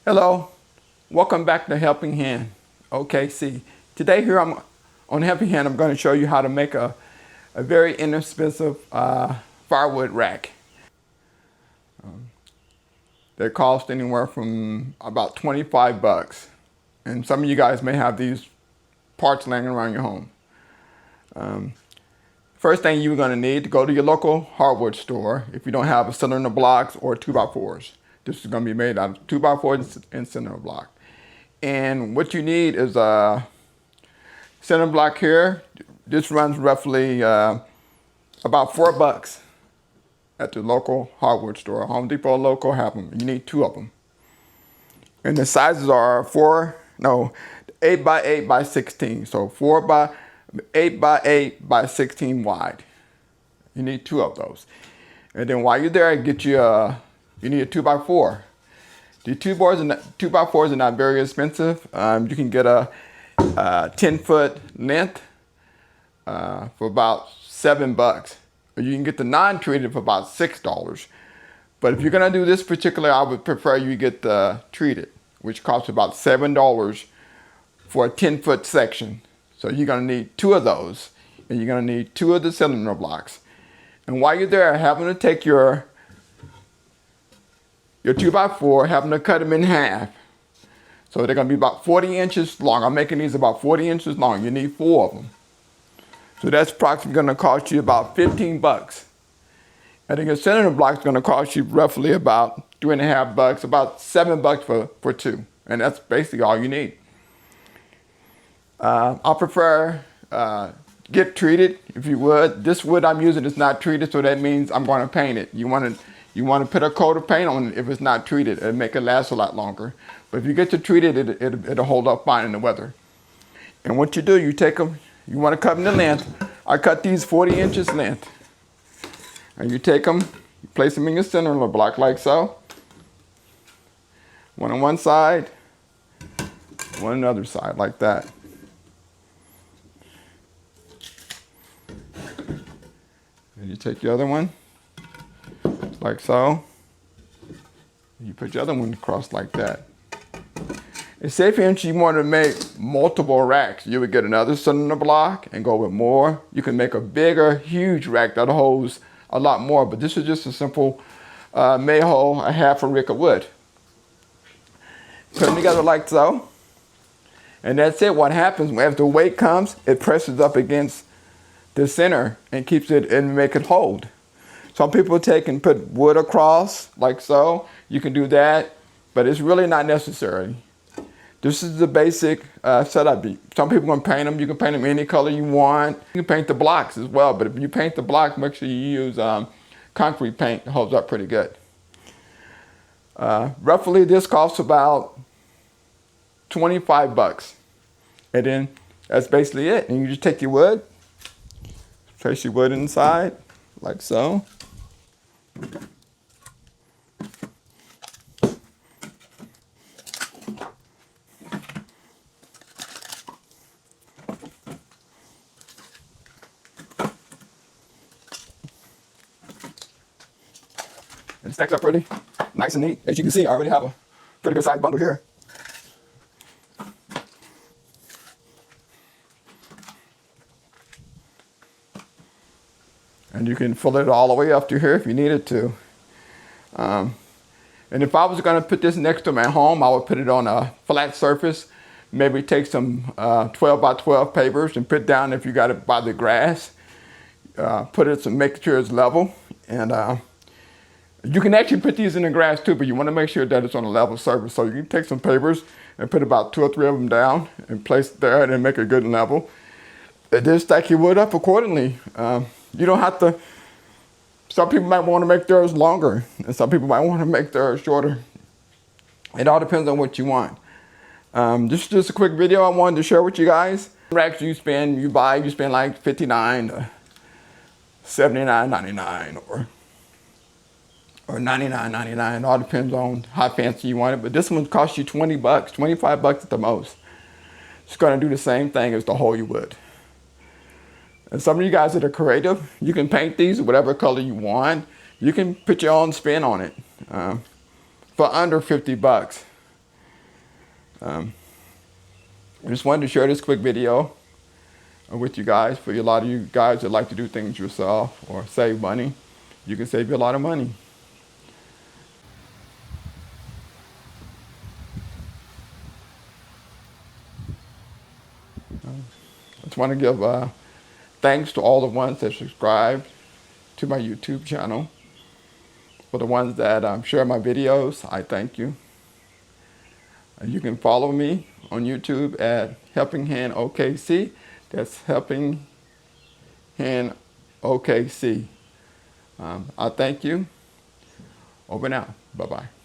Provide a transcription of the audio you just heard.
Hello, welcome back to Helping Hand. Okay, see, today here I'm on Helping Hand. I'm going to show you how to make a very inexpensive firewood rack. They cost anywhere from about 25 bucks. And some of you guys may have these parts laying around your home. First thing you're going to need to go to your local hardwood store if you don't have a cylinder blocks or 2x4s. This is going to be made out of 2x4 and cylinder block. And what you need is a cylinder block here. This runs roughly about $4 at the local hardwood store. Home Depot local have them. You need 2 of them. And the sizes are 8x8 by 16. So 8x8 by 16 wide. You need 2 of those. And then while you're there, you need a 2x4. The 2x4s are not very expensive. You can get a 10-foot length for about $7. Or you can get the non-treated for about $6. But if you're gonna do this particular, I would prefer you get the treated, which costs about $7 for a 10-foot section. So you're gonna need 2 of those, and you're gonna need 2 of the cylinder blocks. And while you're there, having to take your 2x4, having to cut them in half. So they're gonna be about 40 inches long. I'm making these about 40 inches long. You need 4 of them. So that's approximately gonna cost you about 15 bucks. And then your cylinder block is gonna cost you roughly about $3.50, about $7 for 2. And that's basically all you need. I prefer get treated, if you would. This wood I'm using is not treated, so that means I'm gonna paint it. You want to put a coat of paint on it if it's not treated. It'll make it last a lot longer. But if you get to treat it, it'll hold up fine in the weather. And what you do, you take them, you want to cut them to length. I cut these 40 inches length. And you take them, you place them in your cylinder block like so. One on one side, one on the other side like that. And you take the other one, like so. You put your other one across like that. And say if you want to make multiple racks, you would get another cylinder block and go with more. You can make a bigger, huge rack that holds a lot more, but this is just a simple may hold a half a rick of wood. Put them together like so. And that's it. What happens as the weight comes, it presses up against the center and keeps it and make it hold. Some people take and put wood across like so. You can do that, but it's really not necessary. This is the basic setup. Some people are gonna paint them. You can paint them any color you want. You can paint the blocks as well, but if you paint the block, make sure you use concrete paint. It holds up pretty good. Roughly this costs about 25 bucks. And then that's basically it. And you just take your wood, place your wood inside, like so. It stacks up pretty nice and neat. As you can see, I already have a pretty good sized bundle here. And you can fill it all the way up to here if you needed to. And if I was going to put this next to my home, I would put it on a flat surface. Maybe take some 12 by 12 papers and put down if you got it by the grass. Put it to make sure it's level. And you can actually put these in the grass too, but you want to make sure that it's on a level surface. So you can take some papers and put about 2 or 3 of them down and place it there and make a good level. And then stack your wood up accordingly. You don't have to, some people might want to make theirs longer and some people might want to make theirs shorter. It all depends on what you want. This is just a quick video I wanted to share with you guys. Racks you spend like $59 to $79.99 or $99.99. It all depends on how fancy you want it. But this one costs you 20 bucks, 25 bucks at the most. It's going to do the same thing as the whole you would. And some of you guys that are creative, you can paint these whatever color you want. You can put your own spin on it for under 50 bucks. I just wanted to share this quick video with you guys. For a lot of you guys that like to do things yourself or save money, you can save you a lot of money. I just want to give thanks to all the ones that subscribed to my YouTube channel. For the ones that share my videos, I thank you. You can follow me on YouTube at Helpinghandokc. That's Helpinghandokc. I thank you. Over now. Bye-bye.